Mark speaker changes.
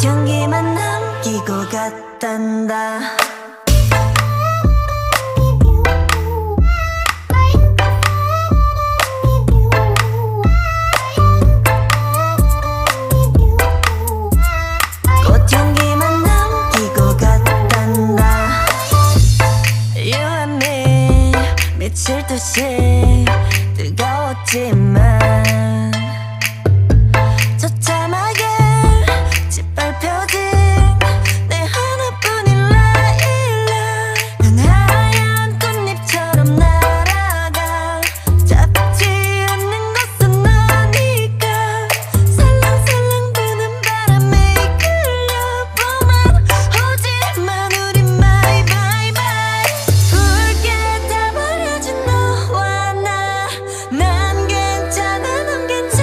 Speaker 1: 꽃향기만 남기고 갔단다. 꽃향기만 남기고 갔단다. You and me 미칠 듯이